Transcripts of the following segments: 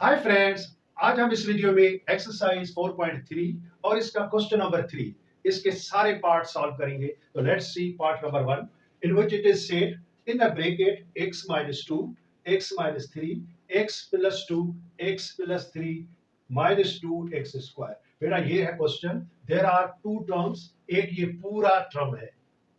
Hi friends, आज हम इस वीडियो में एक्सरसाइज 4.3 और इसका क्वेश्चन नंबर 3 इसके सारे पार्ट सॉल्व करेंगे। तो let's see part number 1 in which it is said in the bracket x minus 2 x minus 3 x plus 2 x plus 3 minus 2 x square। बेटा ये है question. There are two terms, एक ये पूरा टर्म है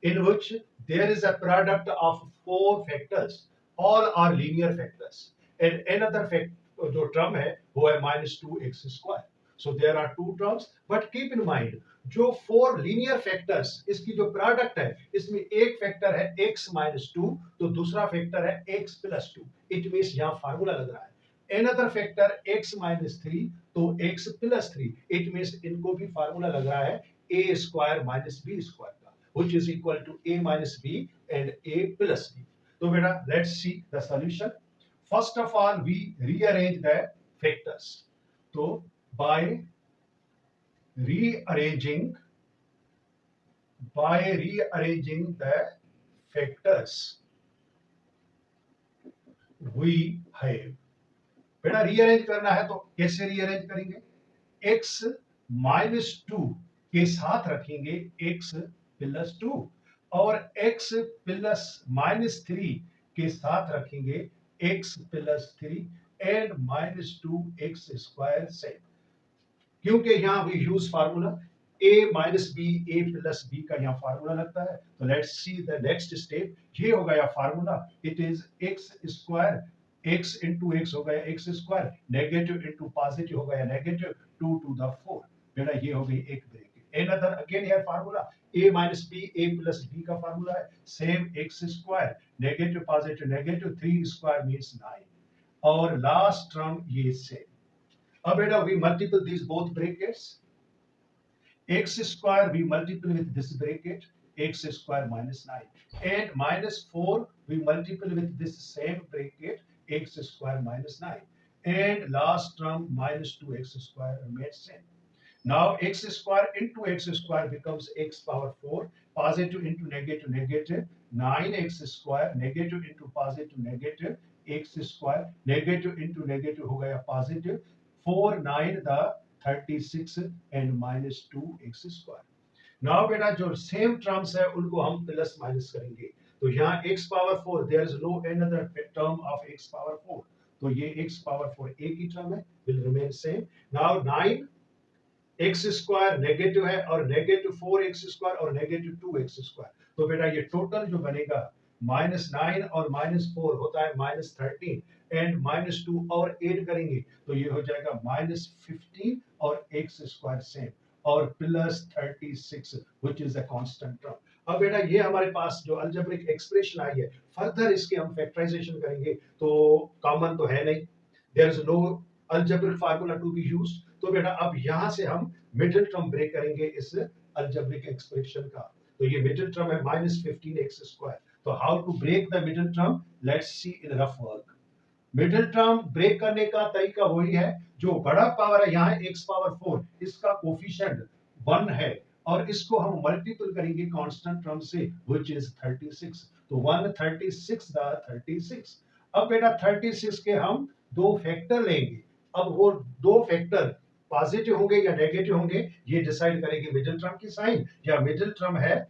in which there is a product of four factors, all are linear factors, and another fact जो term है वो है -2x²। So there are two terms, but keep in mind जो four linear factors इसकी जो product है इसमें एक फैक्टर है x-2 तो दूसरा फैक्टर है x+2। इट मींस यहां फार्मूला लग रहा है। another फैक्टर x-3 तो x+3। इट मींस इनको भी फार्मूला लग रहा है a² - b² का, which is equal to a minus b and a plus b। तो बेटा let's see the solution। First of all, we rearrange the factors. So by rearranging the factors, we have बेटा rearrange करना है तो कैसे rearrange करेंगे? x-2 के साथ रखेंगे x+2 और x+-3 के साथ रखेंगे x+3 एंड -2x² सेम। क्योंकि यहां we use formula a minus b a plus b का यहाँ फार्मूला लगता है। तो let's see the next step. ये हो गया formula, it is x², x into x हो गया x², नेगेटिव into पॉजिटिव हो गया नेगेटिव 2 to the 4। बेटा ये हो गई एक bracket. another again here formula a minus b a plus b का फार्मूला है same x², negative positive negative 3² means 9 और लास्ट टर्म ये सेम। अब बेटा we multiply these both brackets, x² we multiply with this bracket x² -9 and -4 we multiply with this same bracket x² -9 and last term -2x² remains same। Now x² into x² becomes x power 4, positive into negative negative 9x², negative into positive negative x², negative into negative हो गया positive 4 9 the 36 and -2x²। Now बेटा जो same terms है उनको हम plus minus करेंगे। तो यहाँ x power 4 there is no another term of x power 4, तो ये x पावर 4 एक ही टर्म है, will remain same. Now 9x² negative है और नेगेटिव 4x² और नेगेटिव 2x²। तो बेटा ये टोटल जो बनेगा -9 और -4 होता है -13 एंड -2 और ऐड करेंगे तो ये हो जाएगा -15 और x² सेम और +36 which is a constant term. अब बेटा ये हमारे पास जो अलजेब्रिक एक्सप्रेशन आई है, फर्दर इसके हम फैक्टराइजेशन करेंगे तो कॉमन तो है नहीं, there is no algebraic formula to be used. तो बेटा अब यहां से हम मिडिल टर्म ब्रेक करेंगे इस अलजेब्रिक एक्सप्रेशन का। तो ये मिडिल टर्म है -15x²। तो how to break the middle term, let's see in rough work. Middle term break करने का तरीका वही है, जो बड़ा पावर है यहाँ x पावर 4 इसका कोफिशिएंट 1 है और इसको हम मल्टीपल करेंगे कांस्टेंट टर्म से व्हिच इज 36। तो 136 द 36। अब बेटा 36 के हम दो फैक्टर लेंगे। अब वो दो फैक्टर पॉजिटिव होंगे या नेगेटिव होंगे ये डिसाइड करेंगे मिडिल टर्म की साइन। या मिडिल टर्म है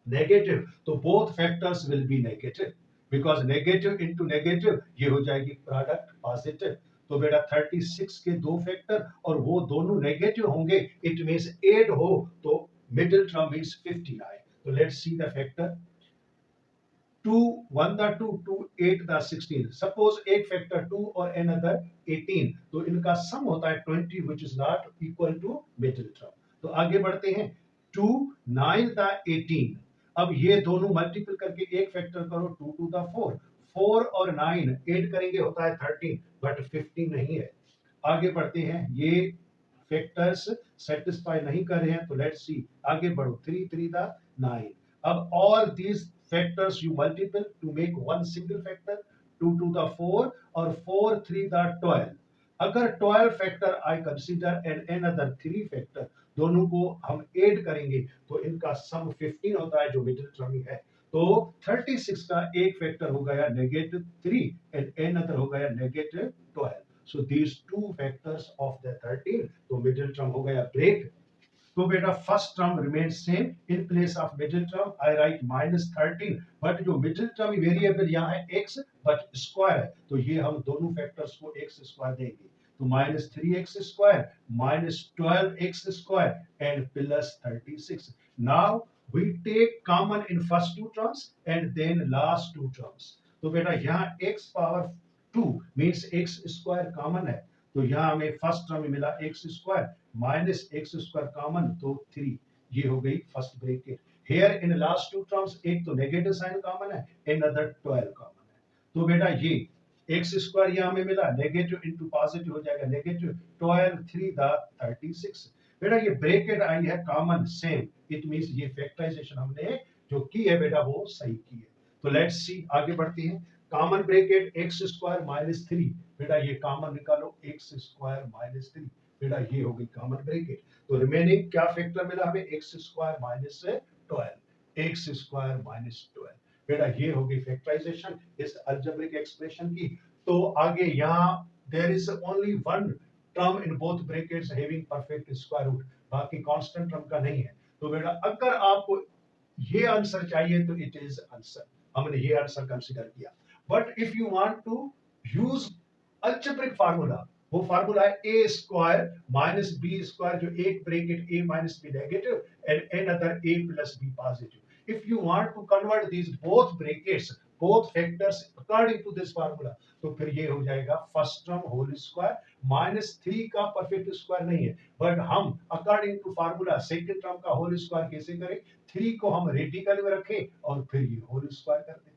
नेगेटिव तो both factors will be negative because negative into negative ये हो जाएगी प्रोडक्ट पॉजिटिव। तो बेटा 36 के दो फैक्टर और वो दोनों नेगेटिव होंगे, इट मींस 8 हो तो मिडिल टर्म मींस 59। तो let's see the factor 2 1 the 2 2 8 the 16। Suppose एक फैक्टर 2 और अनदर 18 तो इनका सम होता है 20 which is not equal to middle term. तो आगे बढ़ते हैं 2 9 द 18। अब ये दोनों मल्टीपल करके एक फैक्टर करो 2 टू द 4 4 और 9 ऐड करेंगे होता है 13 बट 15 नहीं है। आगे बढ़ते हैं, ये फैक्टर्स सेटिस्फाई नहीं कर रहे हैं तो लेट्स सी आगे बढ़ो 3 3 द 9। अब all these factors you multiple to make one single factor 2 to the 4 और 4 3 the 12। अगर 12 factor I consider and another 3 factor दोनों को हम ऐड करेंगे तो इनका सम 15 होता है जो मिडिल टर्म है। तो 36 का एक फैक्टर हो गया -3 एंड another हो गया -12। So these two factors of the 13, तो मिडिल टर्म हो गया ब्रेक। तो बेटा first term remain same, in place of middle term I right -13, but जो मिडिल टर्म वेरिएबल यहाँ है x बट स्क्वायर है, तो ये हम दोनों फैक्टर्स को x स्क्वायर देंगे, तो -3x square -12x square and +36। Now we take common in first two terms and then last two terms। तो बेटा यहाँ x power 2 means x square common है, तो यहाँ हमें फर्स्ट टर्म में मिला x square minus x square common, तो 3, ये हो गई first bracket. Here in last two terms एक तो नेगेटिव साइन कॉमन है, अनदर 12 कॉमन है, तो बेटा ये x स्क्वायर यहाँ हमें मिला, नेगेटिव इनटू पॉजिटिव हो जाएगा नेगेटिव 12 3 द 36। बेटा ये ब्रैकेट आई है कॉमन सेम, इट मींस ये फैक्टराइजेशन हमने जो की है बेटा वो सही की है। तो लेट्स सी आगे बढ़ते हैं। कॉमन ब्रैकेट x स्क्वायर -3, बेटा ये कॉमन निकालो x स्क्वायर -3, बेटा ये हो गई कॉमन ब्रैकेट। तो रिमेनिंग क्या फैक्टर मिला हमें, x स्क्वायर -12, x स्क्वायर -12, बेटा ये हो गई फैक्टराइजेशन इस अलजेब्रिक एक्सप्रेशन की। तो आगे यहाँ there is only one term in both brackets having perfect square root, बाकी कांस्टेंट टर्म का नहीं है। तो बेटा अगर आपको ये आंसर चाहिए तो इट इज आंसर, हमने ये आंसर कंसीडर किया। But if you want to use algebraic formula, वो फार्मूला है a square minus b square, जो एक bracket a minus b negative and another a plus b positive. If you want to convert these both brackets both factors according to this formula, तो फिर ये हो जाएगा first term whole square -3 का perfect square नहीं है, but हम according to formula second term का होल स्क्वायर कैसे करें, 3 को हम रेडिकल में रखें और फिर ये होल स्क्वायर कर दें।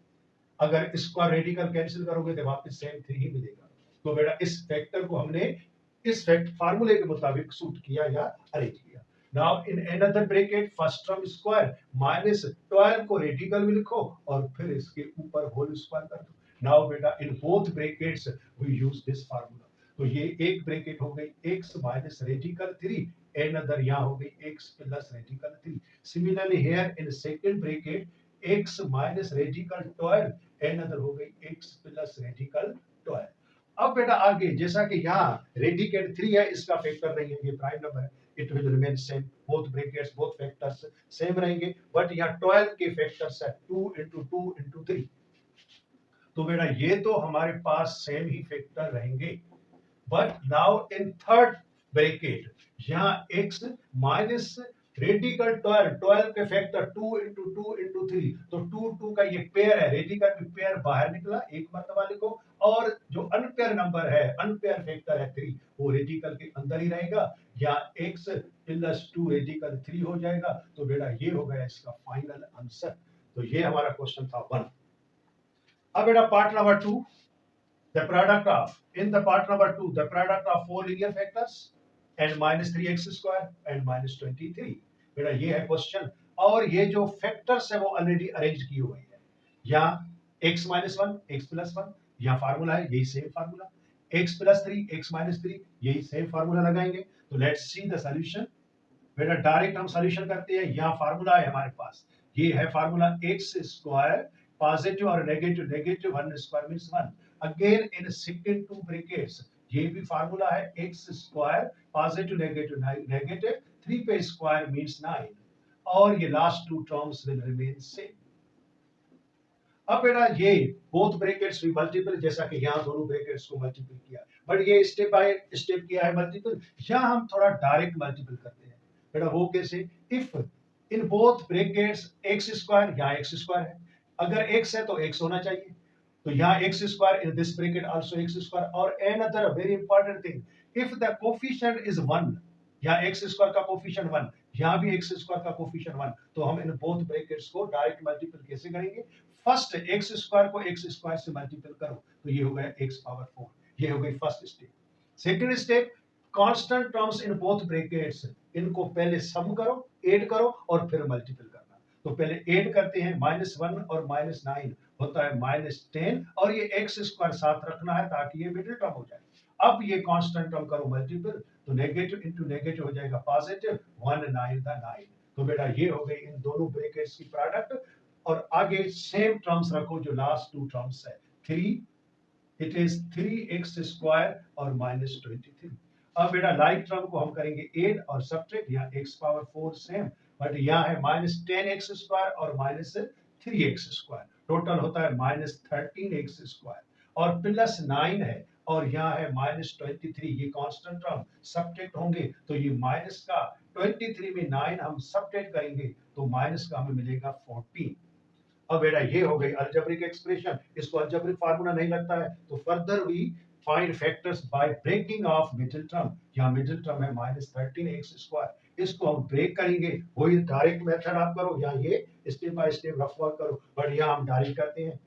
अगर स्क्वायर रेडिकल कैंसिल करोगे तो वापस सेम 3 ही मिलेगा। तो बेटा इस फैक्टर को हमने इस फैक्ट फार्मूले के मुताबिक सूट किया या अरेंज किया। Now in another bracket first term square -12 को रेडिकल में लिखो और फिर इसके ऊपर होल स्क्वायर कर दो। नाउ बेटा in both brackets we use this formula, तो ये एक ब्रैकेट हो गई x माइनस रेडिकल 3, अनदर यहाँ हो गई x plus radical 3। Similarly here in second bracket x minus radical 12, another हो गई x प्लस रेडिकल 12। अब बेटा आगे जैसा कि यहाँ रेडिकल 3 है, इसका फैक्टर नहीं है, ये प्राइम नंबर है, it will remain same, both brackets both factors same रहेंगे, बट यहाँ 12 के फैक्टर्स है 2 into 2 into 3, तो बेटा ये तो हमारे पास सेम ही फैक्टर रहेंगे। But now in third bracket यहाँ x माइनस रेडिकल 12 के फैक्टर 2 into 2 into 3, तो 2 का ये पेयर है, रेडिकल में पेयर बाहर निकला एक मर्तबा लिखो, और जो अनपेयर नंबर है अनपेयर फैक्टर है 3, वो रेडिकल के अंदर ही रहेगा, यहाँ x प्लस 2 रेडिकल 3 हो जाएगा। तो बेटा ये हो गया इसका फाइनल आंसर। तो ये हमारा क्वेश्चन था 1। अब बेटा part number 2, the product of in the part number 2 the product of four linear factors and -3x square and -23, बेटा ये है क्वेश्चन, और ये जो फैक्टर्स है वो ऑलरेडी अरेंज की हुई है। यहाँ x minus 1 x plus 1, यहाँ फार्मूला है यही same formula, x plus 3 x minus 3 यही सेम फार्मूला लगाएंगे। तो लेट्स सी द सॉल्यूशन। बेटा डायरेक्ट हम सॉल्यूशन करते हैं, यहाँ फार्मूला है हमारे पास, ये है फार्मूला x स्क्वायर पॉजिटिव और negative, negative 1 square means 1, again in second two brackets ये भी फार्मूला है x square positive negative negative 3 पे स्क्वायर मींस 9, और ये last two terms will remain same. अब बेटा ये बोथ ब्रैकेट्स भी मल्टीपल, जैसा कि यहाँ दोनों ब्रैकेट्स को मल्टीपल किया, बट ये स्टेप बाय स्टेप किया है मल्टीपल, यहाँ हम थोड़ा डायरेक्ट मल्टीपल करते हैं। बेटा वो कैसे, if in both brackets x square, यहाँ x स्क्वायर है, अगर x है तो x होना चाहिए, तो यहाँ x square in this bracket also x square, और another very important thing, if the coefficient is 1, यहाँ x स्क्वायर का कोफिशिएंट 1, यहाँ भी x स्क्वायर का कोफिशिएंट 1, तो हम इन बोथ ब्रैकेट्स को डायरेक्ट मल्टीपल कैसे करेंगे, फर्स्ट x स्क्वायर को x स्क्वायर से मल्टीपल करो, तो ये हो गया x पावर 4, ये हो गई first step. Second step, constant terms in both brackets, इनको पहले सम करो, ऐड करो और फिर मल्टीपल करना। तो पहले ऐड करते हैं, -1 और -9 होता है -10, और ये x स्क्वायर साथ रखना है ताकि ये मिडिल टर्म हो जाए। अब ये कांस्टेंट टर्म करो मल्टीपल, तो नेगेटिव इनटू नेगेटिव हो जाएगा पॉजिटिव, 1 9 द 9, तो बेटा ये हो गई इन दोनों ब्रैकेट्स की प्रोडक्ट। और आगे सेम टर्म्स रखो जो लास्ट टू टर्म्स है, 3 इट इज 3x² और -23। अब बेटा लाइक टर्म को हम करेंगे 8 और सब्ट्रैक्ट, यहाँ x⁴ सेम, बट यहाँ है -10x² और -3x², टोटल होता है -13x² और +9 है और यहाँ है -23, ये कांस्टेंट टर्म सब्ट्रैक्ट होंगे तो ये माइनस का 23 में 9 हम सब्ट्रैक्ट करेंगे तो माइनस का हमें मिलेगा 14। अब बेटा ये हो गई अलजेब्रिक एक्सप्रेशन, इसको अलजेब्रिक फार्मूला नहीं लगता है तो further we find factors by breaking of middle term. यहाँ मिडिल टर्म है -13x², इसको हम ब्रेक करेंगे, वही डायरेक्ट मेथड आप करो, यहाँ ये step by step rough work करो, बट यहाँ हम डायरेक्ट करते हैं।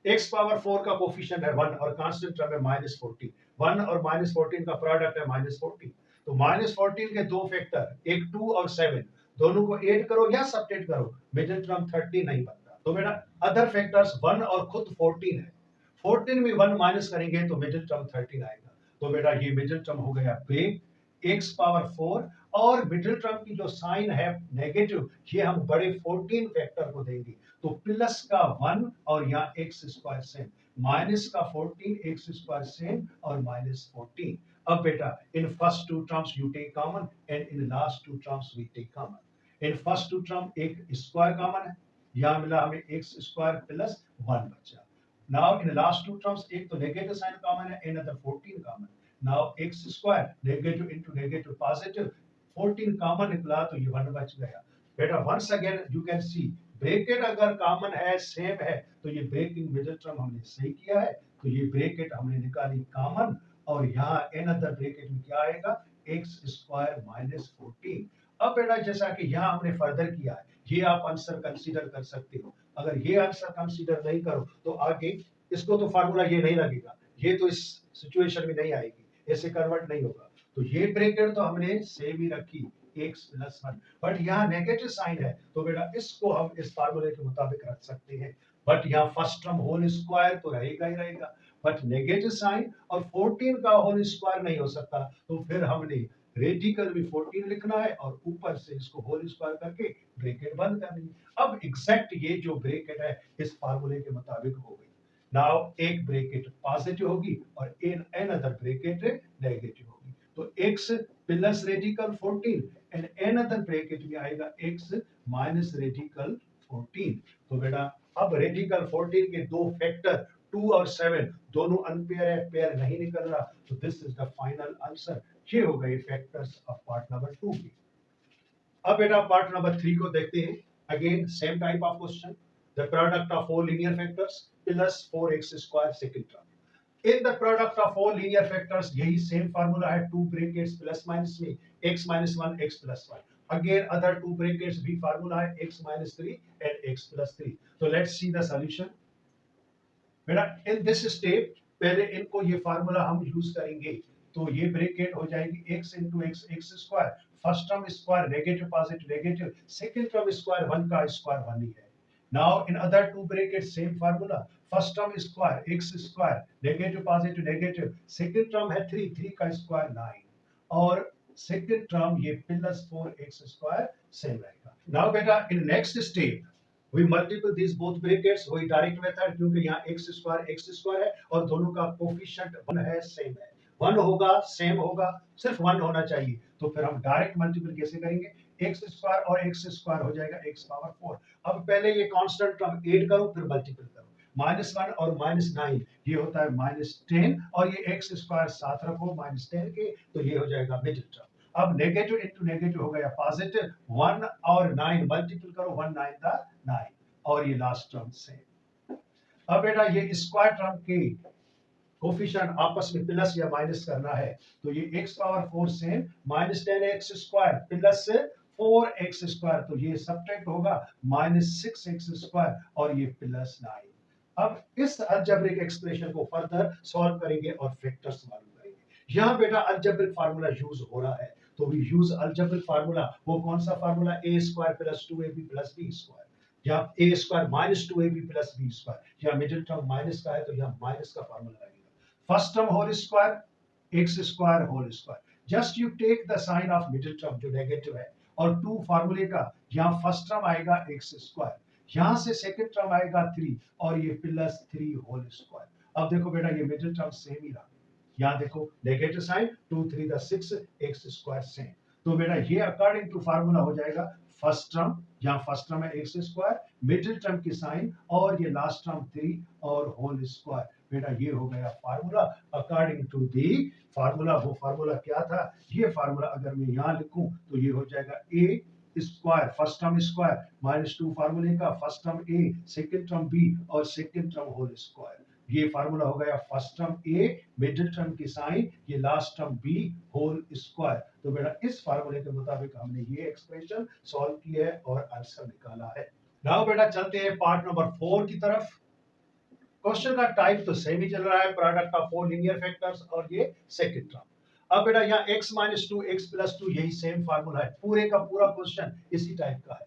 x⁴ का कोफिशिएंट है 1 और कांस्टेंट टर्म है -14, 1 और -14 का प्रोडक्ट है -14, तो -14 के दो फैक्टर, एक 2 और 7, दोनों को ऐड करो या सब्ट्रैक्ट करो, मिडिल टर्म 30 नहीं बनता। तो बेटा अदर फैक्टर्स 1 और खुद 14 है, 14 में 1 माइनस करेंगे तो मिडिल टर्म 13 आएगा। तो बेटा ये मिडिल टर्म हो गया ब्रेक x⁴, और मिडिल टर्म की जो साइन है नेगेटिव, ये हम बड़े 14 फैक्टर को देंगे, तो प्लस का 1 और यहाँ x² सेम, माइनस का 14 x² सेम और -14। अब बेटा in first two terms you take common and in last two terms we take common. In first two term एक स्क्वायर कॉमन है, यहाँ मिला हमें x² + 1 बचा। Now in last two terms एक तो नेगेटिव साइन कॉमन है, another 14 common. Now x² negative into negative positive, 14 common निकला तो ये 1 बच गया। बेटा once again you can see bracket अगर कॉमन है, सेम है, तो ये ब्रेकिंग मिडिल टर्म हमने सही किया है, तो ये ब्रैकेट हमने निकाली कॉमन, और यहाँ अनदर ब्रैकेट में क्या आएगा x² -14। अब बेटा जैसा कि यहाँ हमने फर्दर किया है, ये आप आंसर कंसीडर कर सकते हो, अगर ये आंसर कंसीडर नहीं करो तो आगे इसको तो फार्मूला ये नहीं लगेगा, ये तो इस सिचुएशन में नहीं आएगी, ऐसे कन्वर्ट नहीं होगा, तो ये ब्रैकेट तो हमने सेम ही रखी x + 1, बट यहाँ नेगेटिव साइन है तो बेटा इसको हम इस फार्मूले के मुताबिक रख सकते हैं, बट यहाँ फर्स्ट टर्म होल स्क्वायर तो रहेगा ही रहेगा, बट नेगेटिव साइन और 14 का होल स्क्वायर नहीं हो सकता, तो फिर हमने रेडिकल भी 14 लिखना है और ऊपर से इसको होल स्क्वायर करके ब्रैकेट बंद करनी है। अब एग्जैक्ट ये जो ब्रैकेट है इस फार्मूले के मुताबिक हो गई। नाउ एक ब्रैकेट पॉजिटिव होगी और अनदर ब्रैकेट नेगेटिव होगी, तो x plus radical 14 and another bracket में आएगा x माइनस रेडिकल 14। तो बेटा अब रेडिकल 14 के दो फैक्टर 2 और 7 दोनों अनपेयर है, पेयर नहीं निकल रहा, तो this is the final answer. ये हो गए फैक्टर्स ऑफ पार्ट नंबर 2 की। अब बेटा पार्ट नंबर 3 को देखते हैं, again same type of question, the product of four linear factors plus 4x² second term. In the product of four linear factors यही सेम फार्मूला है, टू ब्रैकेट्स प्लस माइनस में x - 1 x + 1, again other to brackets भी formula है x - 3 and x + 3। तो let's see the solution. बेटा in this step पहले इनको ये फार्मूला हम यूज करेंगे, तो ये ब्रैकेट हो जाएगी x * x x², first term square negative positive negative, second term square 1 का स्क्वायर 1 ही है। Now in other to bracket same formula, first term square x² negative positive negative, second term है 3 3 का square 9, और second term ये +4x² same रहेगा। Now बेटा in next step we multiply these both brackets, वही direct method, क्योंकि यहाँ x² है और दोनों का कोफिशिएंट 1 है, सेम है, 1 होगा सेम होगा, सिर्फ 1 होना चाहिए, तो फिर हम डायरेक्ट मल्टीपल कैसे करेंगे, x² और x² हो जाएगा x⁴। अब पहले ये कांस्टेंट टर्म ऐड करो फिर मल्टीपल करो, -1 और -9 ये होता है -10, और ये x² साथ रखो -10 के, तो ये हो जाएगा मिडिल टर्म। अब नेगेटिव इनटू नेगेटिव हो गया पॉजिटिव, 1 और 9 मल्टीपल करो, 1 9 का 9, और ये लास्ट टर्म सेम। अब बेटा ये स्क्वायर टर्म के कोफिशिएंट आपस में प्लस या माइनस करना है, तो ये x⁴ same -10x² plus 4x², तो ये सब्ट्रैक्ट होगा -6x² और ये +9। अब इस अलजेब्रिक एक्सप्रेशन को फर्दर सॉल्व करेंगे और फैक्टर्स मालूम करेंगे। यहाँ बेटा अलजेब्रिक फार्मूला यूज हो रहा है, तो वी यूज अलजेब्रिक फार्मूला, वो कौन सा फार्मूला, a² + 2ab + b², या a² - 2ab + b², या मिडिल टर्म माइनस का है तो यहाँ माइनस का फार्मूला लगेगा, first term whole square x² whole square, just you take the sign of middle term जो नेगेटिव है, और 2 फार्मूले का यहाँ फर्स्ट टर्म आएगा x², यहाँ से सेकंड टर्म आएगा 3 और ये +3 होल स्क्वायर। अब देखो बेटा ये मिडिल टर्म सेम ही रहा, यहाँ देखो negative sign 2 3 6 x square same. तो बेटा ये अकॉर्डिंग टू फार्मूला हो जाएगा फर्स्ट टर्म, यहाँ फर्स्ट टर्म है एक्स स्क्वायर, मिडिल टर्म की साइन और ये लास्ट टर्म 3 और होल स्क्वायर। बेटा ये हो गया formula according to the formula. वो फार्मूला क्या था, ये फार्मूला अगर मैं यहाँ लिखूं तो ये हो जाएगा a square first term square -2 फार्मूले का first term a second term b और सेकंड टर्म होल स्क्वायर। ये फार्मूला हो गया first term a middle term की साइन ये last term b whole square. तो बेटा इस फार्मूले के मुताबिक हमने ये एक्सप्रेशन सॉल्व की है और आंसर निकाला है। नाउ बेटा चलते हैं पार्ट नंबर 4 की तरफ। क्वेश्चन का टाइप तो सेम ही चल रहा है, प्रोडक्ट ऑफ 4 लीनियर फैक्टर्स और ये सेकंड टर्म। अब बेटा यहाँ x - 2 x + 2 यही सेम फार्मूला है, पूरे का पूरा क्वेश्चन इसी टाइप का है।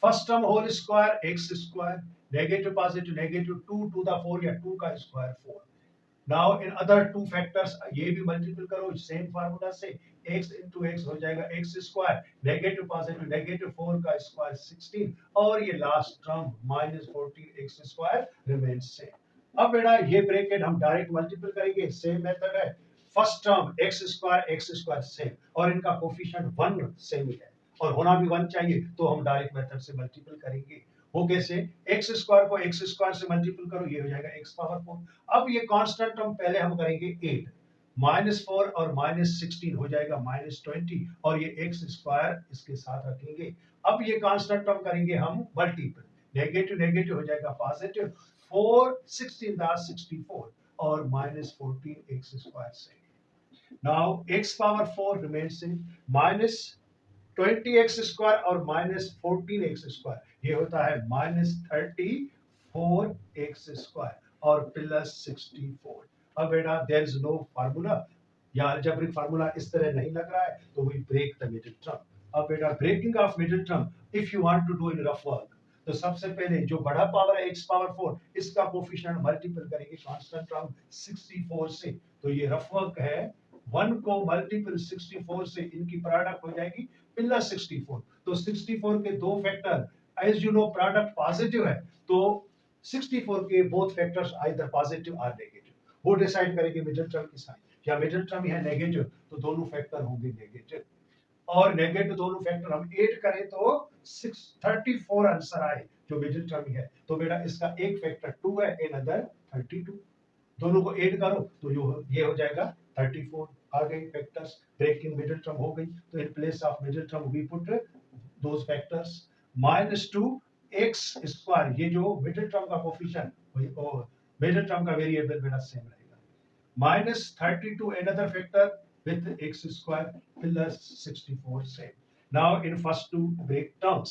First term whole square x square negative positive negative 2 to the 4 या 2 का square 4। Now in other two factors ये भी मल्टीपल करो सेम फार्मूला से, x into x हो जाएगा x square negative positive negative 4 का स्क्वायर 16 और ये last term -14 x square remains same. अब बेटा ये ब्रैकेट हम डायरेक्ट मल्टीपल करेंगे, सेम मेथड है। First term x square same और इनका कोफिशिएंट 1 सेम ही है और होना भी 1 चाहिए, तो हम डायरेक्ट मेथड से मल्टीपल करेंगे। वो कैसे, एक्स स्क्वायर को एक्स स्क्वायर से मल्टीपल करो ये हो जाएगा x पावर 4। अब ये कांस्टेंट टर्म पहले हम करेंगे 8 -4 और -16 हो जाएगा -20 और ये एक्स स्क्वायर इसके साथ रखेंगे। अब ये कांस्टेंट टर्म करेंगे हम मल्टीपल, नेगेटिव नेगेटिव हो जाएगा पॉजिटिव 4 16 दा 64 और -14 एक्स स्क्वायर से। Now x power 4 remains same -20 x square और -14 एक्स स्क्वायर ये होता है -34 एक्स स्क्वायर और +64। अब बेटा देयर इज नो फार्मूला या अलजेब्रिक फार्मूला इस तरह नहीं लग रहा है, तो we break the middle term. अब बेटा breaking of middle term if you want to do in rough work, तो सबसे पहले जो बड़ा पावर है x पावर 4 इसका कोफिशिएंट मल्टीपल करेंगे कांस्टेंट टर्म 64 से। तो ये रफ वर्क है, 1 को मल्टीपल 64 से इनकी प्रोडक्ट हो जाएगी +64। तो 64 के दो factor as you know product positive है, तो 64 के बोथ फैक्टर्स आइदर पॉजिटिव और नेगेटिव, वो डिसाइड करेंगे मिडिल टर्म की साइन। या मिडिल टर्म है नेगेटिव तो दोनों फैक्टर होंगे नेगेटिव, और नेगेटिव दोनों फैक्टर हम 8 करें तो 634 आंसर आए जो मिडिल टर्म है। तो बेटा इसका एक फैक्टर 2 है इन अदर 32, दोनों को ऐड करो तो ये हो जाएगा 34 आ गई फैक्टर्स, ब्रेकिंग मिडिल टर्म हो गई। तो in place of middle term we put those factors -2 x square, ये जो मिडिल टर्म का कोफिशिएंट मिडिल टर्म का वेरिएबल बेटा सेम रहेगा, -32 another factor with x square +64 same। now in first two break terms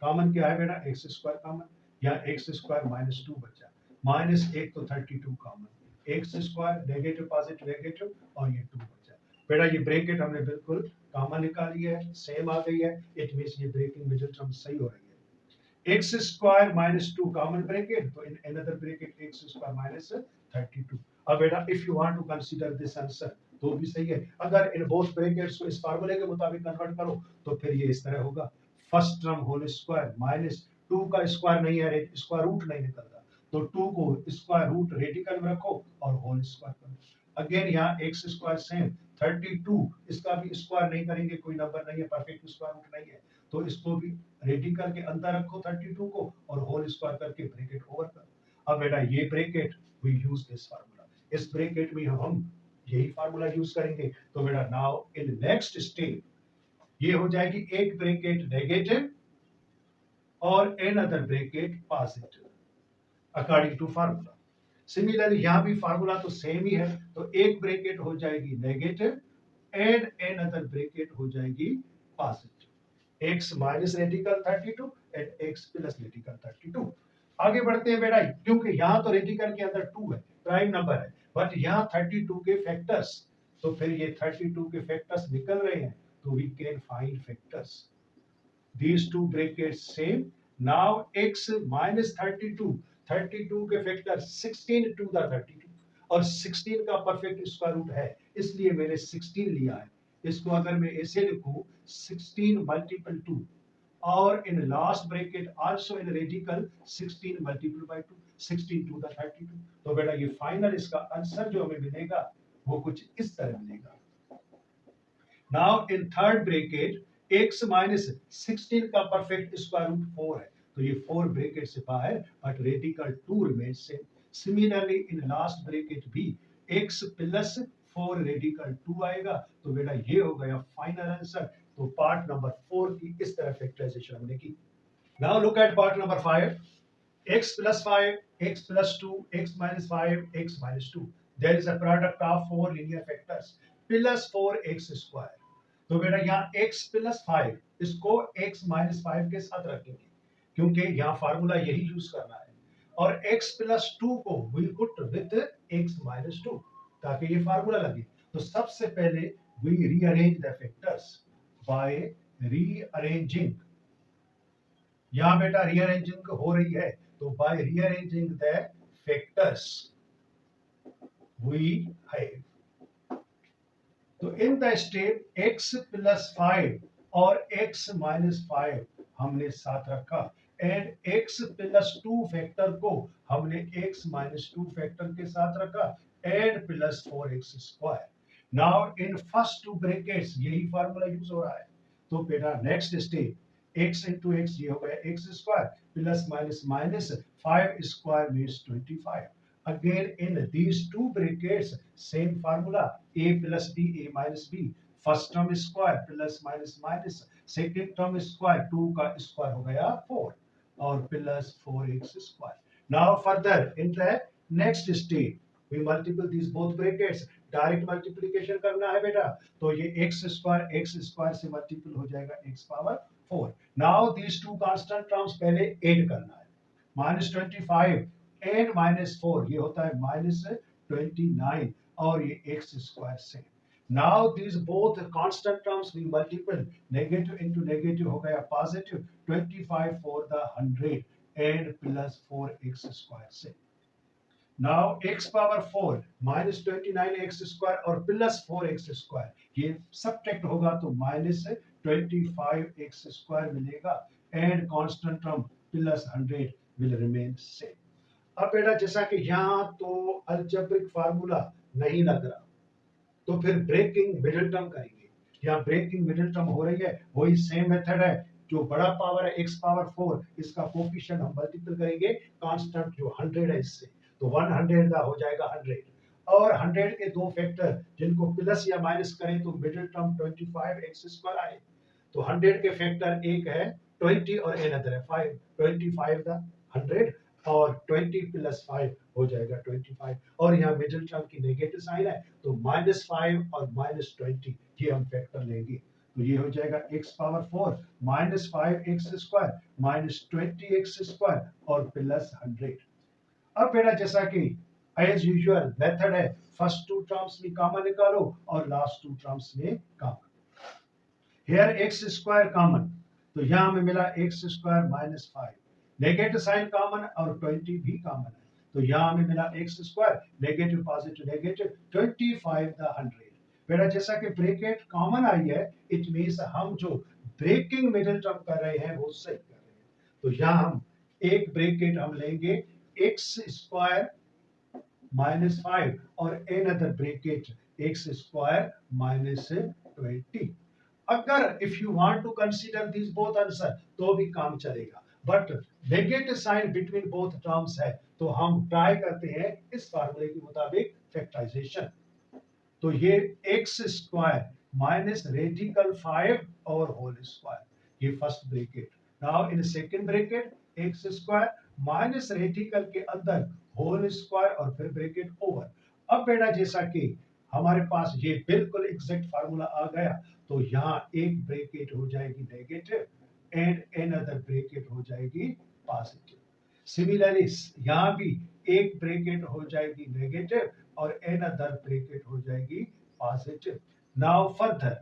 common क्या है बेटा x square common, या x स्क्वायर -2 बचा, -1 तो 32 common, x square negative positive negative और ये 2 बचा। बेटा ये ब्रैकेट हमने बिल्कुल कॉमन निकाली है, सेम आ गई है, इट मींस ये ब्रेकिंग मिडिल टर्म सही हो रही है। एक्स स्क्वायर -2 कॉमन ब्रैकेट, तो in another bracket x square -32। अब बेटा if you want to consider this answer तो भी सही है, अगर इन बोथ ब्रैकेट्स को इस फार्मूले के मुताबिक कन्वर्ट करो तो फिर ये इस तरह होगा, फर्स्ट टर्म होल स्क्वायर -2 का स्क्वायर नहीं है, स्क्वायर रूट नहीं निकलता, तो 2 को स्क्वायर रूट रेडिकल में रखो और होल स्क्वायर करो। अगेन यहाँ एक्स स्क्वायर सेम 32, इसका भी स्क्वायर नहीं करेंगे, कोई नंबर नहीं है, परफेक्ट स्क्वायर रूट नहीं है, तो इसको भी रेडिकल के अंदर रखो 32 को और होल स्क्वायर करके ब्रैकेट ओवर करो। अब बेटा ये bracket we use this formula, इस ब्रैकेट में हम यही फार्मूला यूज करेंगे। तो बेटा नाउ इन नेक्स्ट स्टेप ये हो जाएगी एक ब्रैकेट नेगेटिव और another bracket positive according to formula. Similarly यहाँ भी फार्मूला तो सेम ही है, तो एक ब्रैकेट हो जाएगी नेगेटिव एंड अनदर ब्रैकेट हो जाएगी positive, x minus radical 32 and x plus radical 32। आगे बढ़ते हैं बेटा, क्योंकि यहाँ तो रेडिकल के अंदर 2 है, प्राइम नंबर है, बट यहाँ 32 के फैक्टर्स, तो फिर ये 32 के फैक्टर्स निकल रहे हैं, तो we can find factors, these two brackets same। now x minus 32 के फैक्टर 16 टू द 32 और 16 का परफेक्ट स्क्वायर रूट है, इसलिए मैंने 16 लिया है। इसको अगर मैं ऐसे लिखूं 16 मल्टीपल 2 और in last bracket also in radical 16 multiplied by 2, 16 to the 32। तो बेटा ये फाइनल इसका आंसर जो हमें मिलेगा वो कुछ इस तरह मिलेगा। Now in third bracket x minus 16 का perfect square root 4 है, तो ये 4 bracket से बाहर, but radical 2 remains same। Similarly in last bracket भी x plus 4 radical 2 आएगा, तो बेटा ये हो गया फाइनल आंसर। तो पार्ट नंबर 4 की इस तरह फैक्टराइजेशन हमने की। Now look at part number 5, x plus 5, x plus 2, x minus 5, x minus 2। There is a product of 4 linear factors plus 4x square। तो बेटा यहाँ x plus 5 इसको x minus 5 के साथ रखेंगे, क्योंकि यहाँ फार्मूला यही यूज करना है, और x plus 2 को we'll put with x minus 2 ताकि ये फार्मूला लगे। तो सबसे पहले we rearrange the factors by rearranging। यहाँ बेटा रीअरेंजिंग हो रही है, तो by rearranging the factors we have. तो in the step x plus 5 और x माइनस 5 हमने साथ रखा, एंड x प्लस 2 फैक्टर को हमने x माइनस 2 फैक्टर के साथ रखा, and plus 4x square. Now in first to brackets यही फार्मूला यूज हो रहा है। तो बेटा next step x into x ये हो गया x square plus minus minus 5 square means 25। Again in these two brackets same formula a plus b a minus b, first term square plus minus minus second term square 2 का square हो गया 4 और plus 4x square. Now further in the next step we multiple these both brackets, direct multiplication करना है बेटा, तो ये x square से मल्टीपल हो जाएगा x power 4। Now these two constant terms पहले ऐड करना है, माइनस 25 एंड माइनस 4 ये होता है माइनस 29 और ये x स्क्वायर से। Now these both constant terms we multiple, negative into negative हो गया positive, 25 for the 100 and plus 4x square से। Now x power 4 minus 29x square और प्लस 4x स्क्वायर ये सब्ट्रैक्ट होगा तो माइनस 25x स्क्वायर मिलेगा, and constant term plus 100 will remain same. अब बेटा जैसा कि यहाँ तो अलजेब्रिक फार्मूला नहीं लग रहा, तो फिर ब्रेकिंग मिडिल टर्म करेंगे। यहाँ ब्रेकिंग मिडिल टर्म हो रही है, वही सेम मेथड है। जो बड़ा पावर है x पावर 4 इसका कोफिशिएंट हम मल्टीपल करेंगे कांस्टेंट जो 100 है इससे, तो 100 का हो जाएगा 100, और 100 के दो फैक्टर जिनको प्लस या माइनस करें तो मिडिल टर्म 25x स्क्वायर आए। तो 100 के फैक्टर एक है 20 और अनदर है 5, 25 का 100 और 20 प्लस 5 हो जाएगा 25, और यहाँ मिडिल टर्म की नेगेटिव साइन है तो -5 और -20 ये हम फैक्टर लेंगे। तो ये हो जाएगा x power 4 minus 5x square minus 20x square और प्लस 100। अब बेटा जैसा कि एज यूजुअल मेथड है, फर्स्ट टू टर्म्स में कॉमन निकालो और लास्ट टू टर्म्स में common. Here x square common, तो यहाँ हमें मिला x square minus 5, negative sign common और 20 भी कॉमन है, तो यहाँ हमें मिला x square negative positive negative 25 the 100। बेटा जैसा कि ब्रैकेट कॉमन आई है, इट मींस हम जो ब्रेकिंग मिडिल टर्म कर रहे हैं वो सही कर रहे हैं। तो यहाँ हम एक ब्रैकेट हम लेंगे x स्क्वायर माइनस 5 और another bracket x square minus 20। अगर if you want to consider this both answer तो भी काम चलेगा, but negative sign between both terms है, तो हम ट्राई करते हैं इस फार्मूले के मुताबिक फैक्टराइजेशन। तो ये x स्क्वायर माइनस रेडिकल 5 और होल स्क्वायर ये first bracket. Now in second bracket x square minus radical के अंदर होल स्क्वायर और फिर ब्रैकेट ओवर। अब बेटा जैसा कि हमारे पास ये बिल्कुल एग्जैक्ट फार्मूला आ गया, तो यहाँ एक ब्रैकेट हो जाएगी नेगेटिव एंड अनदर ब्रैकेट हो जाएगी पॉजिटिव। सिमिलरली यहाँ भी एक ब्रैकेट हो जाएगी नेगेटिव और अनदर ब्रैकेट हो जाएगी पॉजिटिव। नाउ फर्दर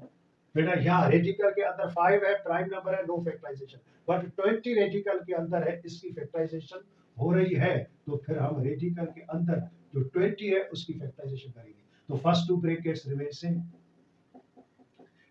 बेटा यहाँ रेडिकल के अंदर 5 है, प्राइम नंबर है, नो फैक्टराइजेशन, बट 20 रेडिकल के अंदर है, इसकी फैक्टराइजेशन हो रही है, तो फिर हम रेडिकल के अंदर जो 20 है उसकी फैक्टराइजेशन करेंगे। तो first to brackets remain same.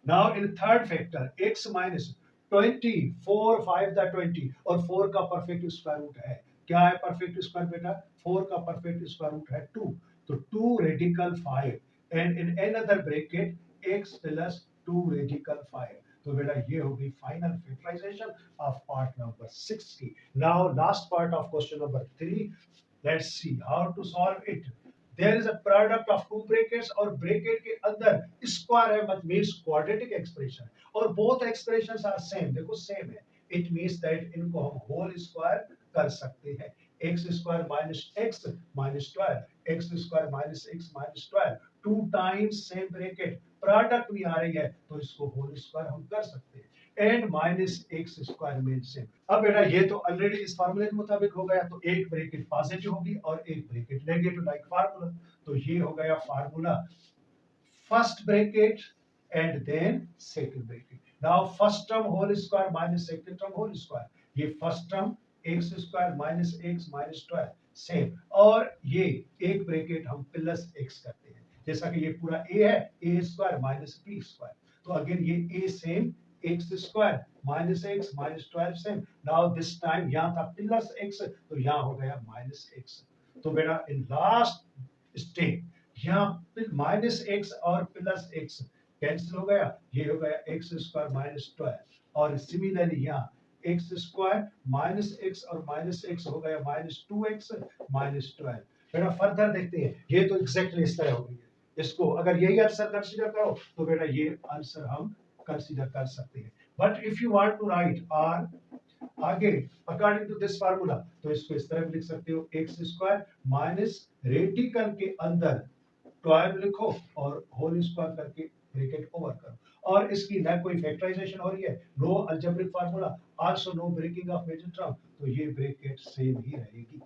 Now in third factor x minus 20, 4 5 the 20 और 4 का परफेक्ट स्क्वायर रूट है, क्या है परफेक्ट स्क्वायर बेटा? 4 का परफेक्ट स्क्वायर रूट है 2, तो 2 radical 5 and in another bracket x plus 2 radical 5। तो बेटा ये हो गई final factorization of part number 60। Now last part of question number 3, let's see how to solve it. There is a product of two brackets और bracket के अंदर square है, मत मींस क्वाड्रेटिक एक्सप्रेशन और बोथ एक्सप्रेशंस आर सेम, देखो same है, it means that इनको हम होल स्क्वायर कर सकते हैं। X square minus x minus 12, x square minus x minus 12, two times same bracket, product भी आ रही है तो इसको होल स्क्वायर हम कर सकते हैं, एंड माइनस एक्स स्क्वायर में सेम। अब बेटा ये तो ऑलरेडी इस फार्मूले के मुताबिक हो गया, तो एक ब्रैकेट पॉजिटिव होगी और एक ब्रैकेट नेगेटिव, लाइक फार्मूला। तो ये हो गया formula, first bracket and then second bracket. Now first term whole square minus second term whole square, ये first term x square minus x minus 12 same, और ये एक ब्रैकेट हम प्लस एक्स करते हैं, जैसा कि ये पूरा a है, a square minus b square, तो अगेन ये a same, x square minus x minus 12 same. Now this time यहाँ था प्लस एक्स, तो यहाँ हो गया माइनस एक्स। तो बेटा इन लास्ट स्टेप यहाँ माइनस एक्स और प्लस एक्स कैंसिल हो गया, ये हो गया एक्स स्क्वायर माइनस 12, और सिमिलरली यहाँ एक्स स्क्वायर माइनस एक्स और माइनस एक्स हो गया माइनस 2x माइनस 12। बेटा फर्दर देखते हैं, ये तो एग्जैक्टली इस तरह हो गई है, इसको अगर यही आंसर कंसीडर करो तो बेटा ये आंसर हम कंसीडर कर सकते हैं। But if you want to write are आगे अकॉर्डिंग टू दिस फार्मूला, तो इसको इस तरह भी लिख सकते हो, एक्स स्क्वायर माइनस रेडिकल के अंदर 12 लिखो और होल स्क्वायर करके ब्रैकेट ओवर करो, और इसकी ना कोई फैक्टराइजेशन हो रही है, no algebraic formula, also no breaking of major term, तो ये ब्रैकेट सेम ही रहेगी।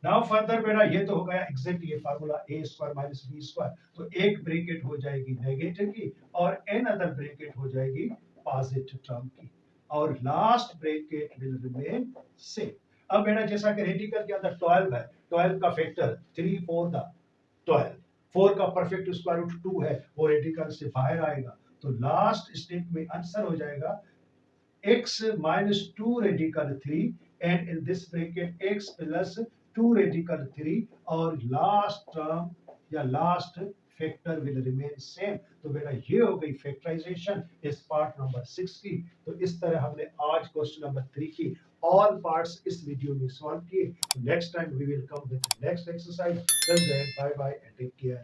नाउ फर्दर बेटा ये तो हो गया एग्जैक्ट ये formula a square minus b square, तो एक ब्रैकेट हो जाएगी नेगेटिव की और एन अदर ब्रैकेट हो जाएगी पॉजिटिव टर्म की, और last bracket will remain same. अब बेटा जैसा कि रेडिकल के अंदर 12 है, 12 का फैक्टर 3 4 द 12, 4 का परफेक्ट स्क्वायर रूट 2 है, वो रेडिकल से बाहर आएगा, तो लास्ट स्टेप में आंसर हो जाएगा x minus 2 radical 3 and in this bracket x plus 2 radical 3 और last term या last factor will remain same। तो बेटा ये हो गई फैक्टराइजेशन इस पार्ट नंबर 6 की। तो इस तरह हमने आज क्वेश्चन नंबर 3 की ऑल पार्ट्स इस वीडियो में सॉल्व किए। Next time we will come with next exercise. Till then bye bye and take care.